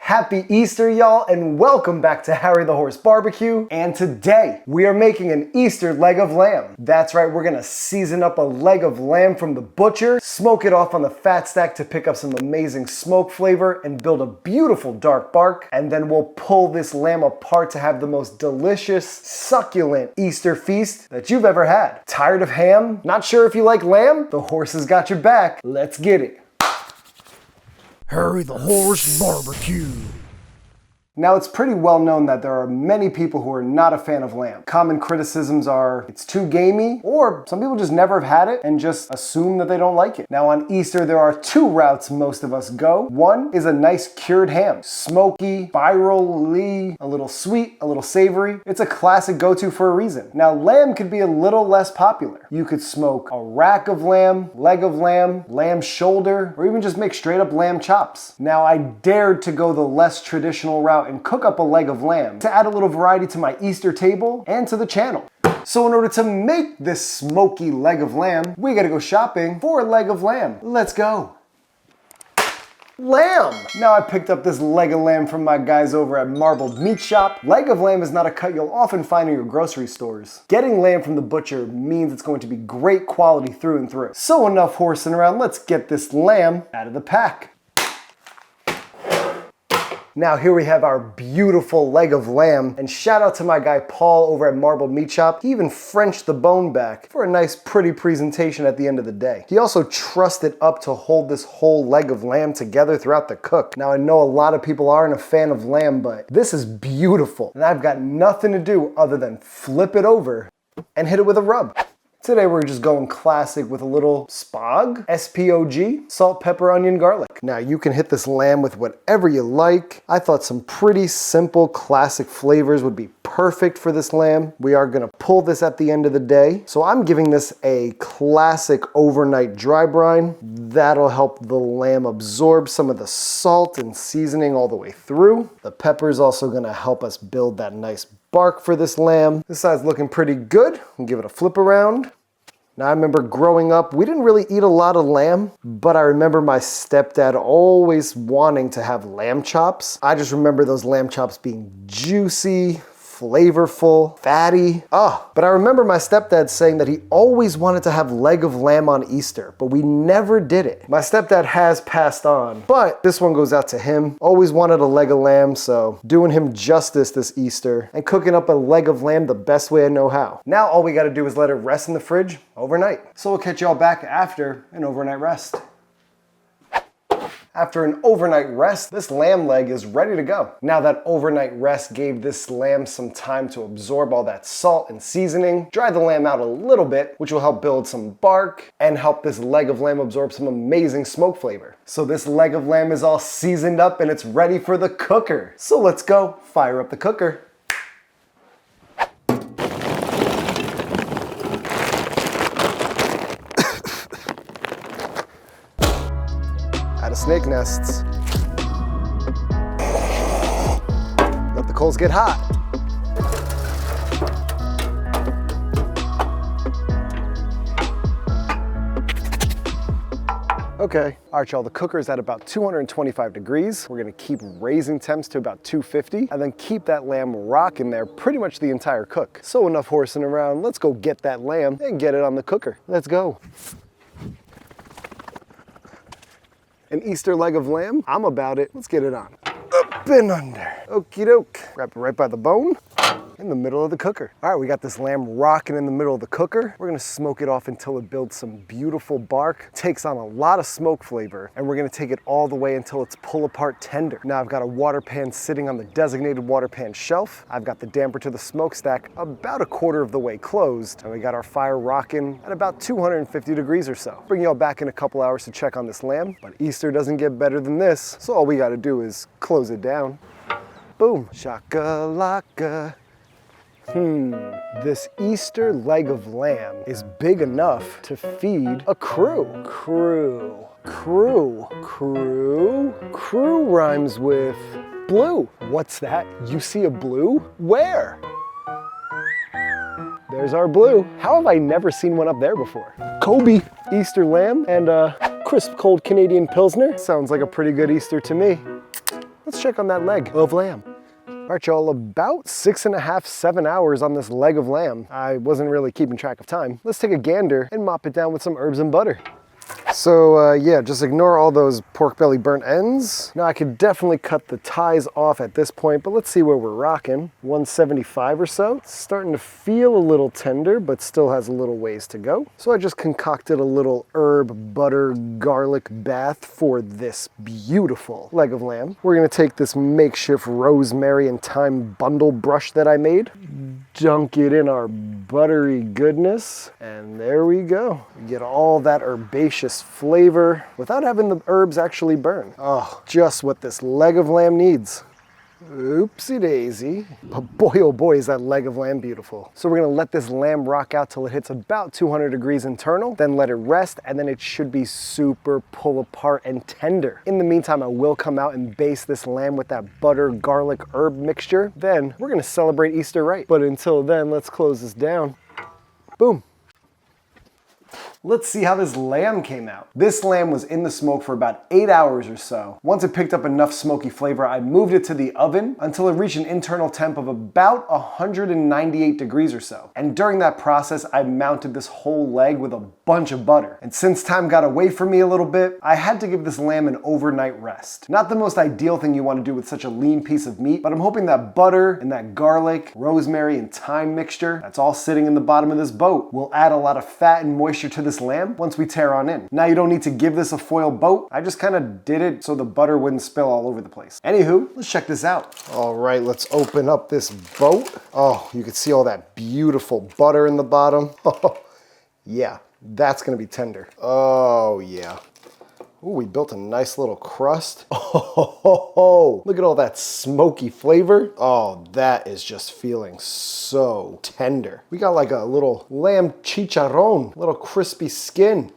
Happy Easter, y'all, and welcome back to Harry the Horse Barbecue. And today, we are making an Easter leg of lamb. That's right, we're gonna season up a leg of lamb from the butcher, smoke it off on the fat stack to pick up some amazing smoke flavor, and build a beautiful dark bark. And then we'll pull this lamb apart to have the most delicious, succulent Easter feast that you've ever had. Tired of ham? Not sure if you like lamb? The horse has got your back. Let's get it. Harry the Horse Barbecue. Now, it's pretty well known that there are many people who are not a fan of lamb. Common criticisms are it's too gamey, or some people just never have had it and just assume that they don't like it. Now, on Easter, there are two routes most of us go. One is a nice cured ham. Smoky, spirally, a little sweet, a little savory. It's a classic go-to for a reason. Now, lamb could be a little less popular. You could smoke a rack of lamb, leg of lamb, lamb shoulder, or even just make straight up lamb chops. Now, I dared to go the less traditional route and cook up a leg of lamb to add a little variety to my Easter table and to the channel. So in order to make this smoky leg of lamb, we gotta go shopping for a leg of lamb. Let's go. Lamb! Now I picked up this leg of lamb from my guys over at Marbled Meat Shop. Leg of lamb is not a cut you'll often find in your grocery stores. Getting lamb from the butcher means it's going to be great quality through and through. So enough horsing around, let's get this lamb out of the pack. Now here we have our beautiful leg of lamb, and shout out to my guy Paul over at Marbled Meat Shop. He even Frenched the bone back for a nice pretty presentation at the end of the day. He also trussed it up to hold this whole leg of lamb together throughout the cook. Now I know a lot of people aren't a fan of lamb, but this is beautiful, and I've got nothing to do other than flip it over and hit it with a rub. Today we're just going classic with a little spog, S-P-O-G, salt, pepper, onion, garlic. Now you can hit this lamb with whatever you like. I thought some pretty simple classic flavors would be perfect for this lamb. We are gonna pull this at the end of the day. So I'm giving this a classic overnight dry brine. That'll help the lamb absorb some of the salt and seasoning all the way through. The pepper is also gonna help us build that nice bark for this lamb. This side's looking pretty good. I'll give it a flip around. Now I remember growing up, we didn't really eat a lot of lamb, but I remember my stepdad always wanting to have lamb chops. I just remember those lamb chops being juicy, flavorful, fatty. But I remember my stepdad saying that he always wanted to have leg of lamb on Easter, but we never did it. My stepdad has passed on, but this one goes out to him. Always wanted a leg of lamb, so doing him justice this Easter and cooking up a leg of lamb the best way I know how. Now all we gotta do is let it rest in the fridge overnight. So we'll catch y'all back after an overnight rest. After an overnight rest, this lamb leg is ready to go. Now that overnight rest gave this lamb some time to absorb all that salt and seasoning, dry the lamb out a little bit, which will help build some bark and help this leg of lamb absorb some amazing smoke flavor. So this leg of lamb is all seasoned up and it's ready for the cooker. So let's go fire up the cooker. Out of snake nests. Let the coals get hot. Okay, all right, y'all, the cooker is at about 225 degrees. We're gonna keep raising temps to about 250 and then keep that lamb rocking there pretty much the entire cook. So enough horsing around, let's go get that lamb and get it on the cooker. Let's go. An Easter leg of lamb, I'm about it. Let's get it on. Up and under. Okie doke. Wrap it right by the bone. In the middle of the cooker. All right, we got this lamb rocking in the middle of the cooker. We're gonna smoke it off until it builds some beautiful bark, takes on a lot of smoke flavor, and we're gonna take it all the way until it's pull apart tender. Now I've got a water pan sitting on the designated water pan shelf. I've got the damper to the smokestack about a quarter of the way closed, and we got our fire rocking at about 250 degrees or so. Bring y'all back in a couple hours to check on this lamb, but Easter doesn't get better than this, so all we gotta do is close it down. Boom, shakalaka. This Easter leg of lamb is big enough to feed a crew. Crew rhymes with blue. What's that? You see a blue? Where? There's our blue. How have I never seen one up there before? Kobe, Easter lamb, and crisp cold Canadian Pilsner. Sounds like a pretty good Easter to me. let's check on that leg of lamb. All right, y'all, about 6.5, 7 hours on this leg of lamb. I wasn't really keeping track of time. Let's take a gander and mop it down with some herbs and butter. So yeah, just ignore all those pork belly burnt ends. Now I could definitely cut the ties off at this point, but let's see where we're rocking. 175 or so. It's starting to feel a little tender, but still has a little ways to go. So I just concocted a little herb, butter, garlic bath for this beautiful leg of lamb. We're gonna take this makeshift rosemary and thyme bundle brush that I made, dunk it in our buttery goodness, and there we go. We get all that herbaceous flavor without having the herbs actually burn. Oh, just what this leg of lamb needs. Oopsie daisy. But boy, oh boy, is that leg of lamb beautiful. So we're gonna let this lamb rock out till it hits about 200 degrees internal, then let it rest, and then it should be super pull apart and tender. In the meantime, I will come out and baste this lamb with that butter, garlic, herb mixture. Then we're gonna celebrate Easter right. But until then, let's close this down. Boom. Let's see how this lamb came out. This lamb was in the smoke for about 8 hours or so. Once it picked up enough smoky flavor, I moved it to the oven until it reached an internal temp of about 198 degrees or so. And during that process, I mounted this whole leg with a bunch of butter. And since time got away from me a little bit, I had to give this lamb an overnight rest. Not the most ideal thing you want to do with such a lean piece of meat, but I'm hoping that butter and that garlic, rosemary, and thyme mixture that's all sitting in the bottom of this boat will add a lot of fat and moisture to this lamb once we tear on in. Now you don't need to give this a foil boat. I just kind of did it so the butter wouldn't spill all over the place. Anywho, let's check this out. All right, let's open up this boat. Oh, you can see all that beautiful butter in the bottom. Oh, yeah, that's gonna be tender. Oh yeah. Ooh, we built a nice little crust. Oh, look at all that smoky flavor. Oh, that is just feeling so tender. We got like a little lamb chicharron, little crispy skin.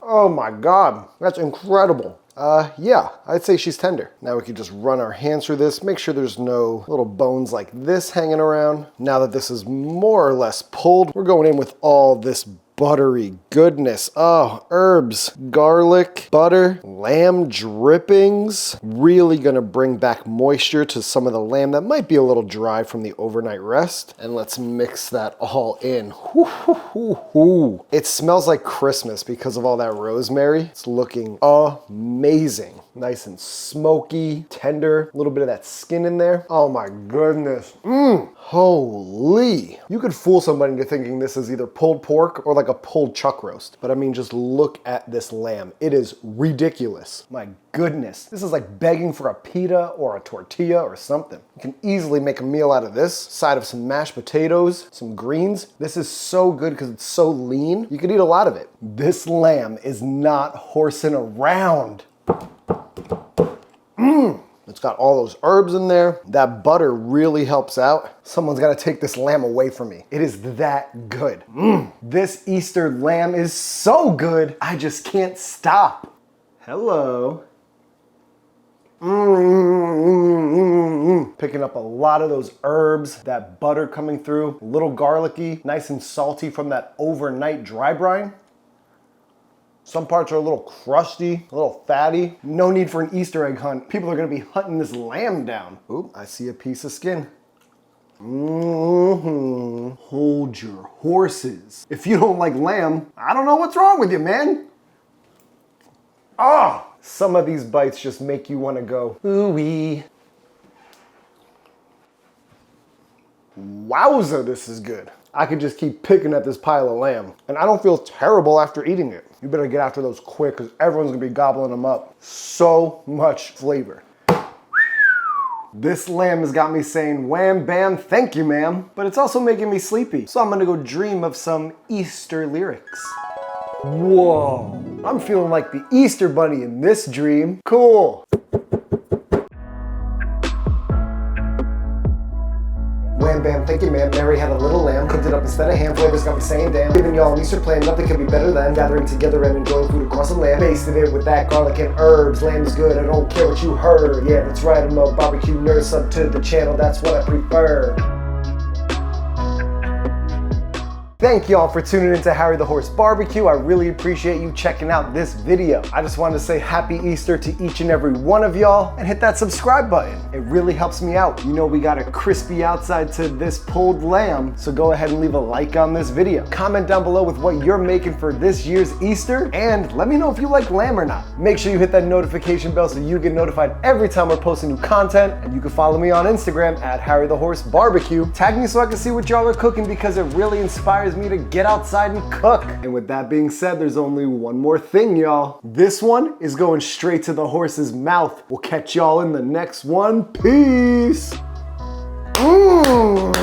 Oh my God, that's incredible. Yeah, I'd say she's tender. Now we can just run our hands through this, make sure there's no little bones like this hanging around. Now that this is more or less pulled, we're going in with all this buttery goodness. Oh, herbs, garlic, butter, lamb drippings. Really gonna bring back moisture to some of the lamb that might be a little dry from the overnight rest. And let's mix that all in. It smells like Christmas because of all that rosemary. It's looking amazing. Nice and smoky, tender, a little bit of that skin in there. Oh my goodness. Holy. You could fool somebody into thinking this is either pulled pork or like a pulled chuck roast. But I mean, just look at this lamb. It is ridiculous. My goodness. This is like begging for a pita or a tortilla or something. You can easily make a meal out of this. Side of some mashed potatoes, some greens. This is so good because it's so lean. You could eat a lot of it. This lamb is not horsing around. It's got all those herbs in there. That butter really helps out. Someone's got to take this lamb away from me. It is that good. This Easter lamb is so good, I just can't stop. Hello. Picking up a lot of those herbs, that butter coming through, a little garlicky, nice and salty from that overnight dry brine. Some parts are a little crusty, a little fatty. No need for an Easter egg hunt. People are gonna be hunting this lamb down. Oop, I see a piece of skin. Hold your horses. If you don't like lamb, I don't know what's wrong with you, man. Some of these bites just make you wanna go, ooh-wee. Wowza, this is good. I could just keep picking at this pile of lamb. And I don't feel terrible after eating it. You better get after those quick because everyone's gonna be gobbling them up. So much flavor. This lamb has got me saying wham bam, thank you ma'am. But it's also making me sleepy. So I'm gonna go dream of some Easter lyrics. Whoa, I'm feeling like the Easter bunny in this dream. Cool. Wham bam, thank you ma'am. Mary had a little lamb, cooked it up instead of ham. Flavors got me saying damn. Giving y'all an Easter plan, nothing could be better than gathering together and enjoying food across the land. Basted it with that garlic and herbs. Lamb's good, I don't care what you heard. Yeah, that's right, I'm a barbecue nerd. Sub to the channel, that's what I prefer. Thank y'all for tuning into Harry the Horse Barbecue. I really appreciate you checking out this video. I just wanted to say happy Easter to each and every one of y'all and hit that subscribe button. It really helps me out. You know we got a crispy outside to this pulled lamb, so go ahead and leave a like on this video. Comment down below with what you're making for this year's Easter, and let me know if you like lamb or not. Make sure you hit that notification bell so you get notified every time we're posting new content, and you can follow me on Instagram at Harry the Horse Barbecue. Tag me so I can see what y'all are cooking because it really inspires me to get outside and cook. And with that being said, there's only one more thing, y'all. This one is going straight to the horse's mouth. We'll catch y'all in the next one. Peace. Mmm.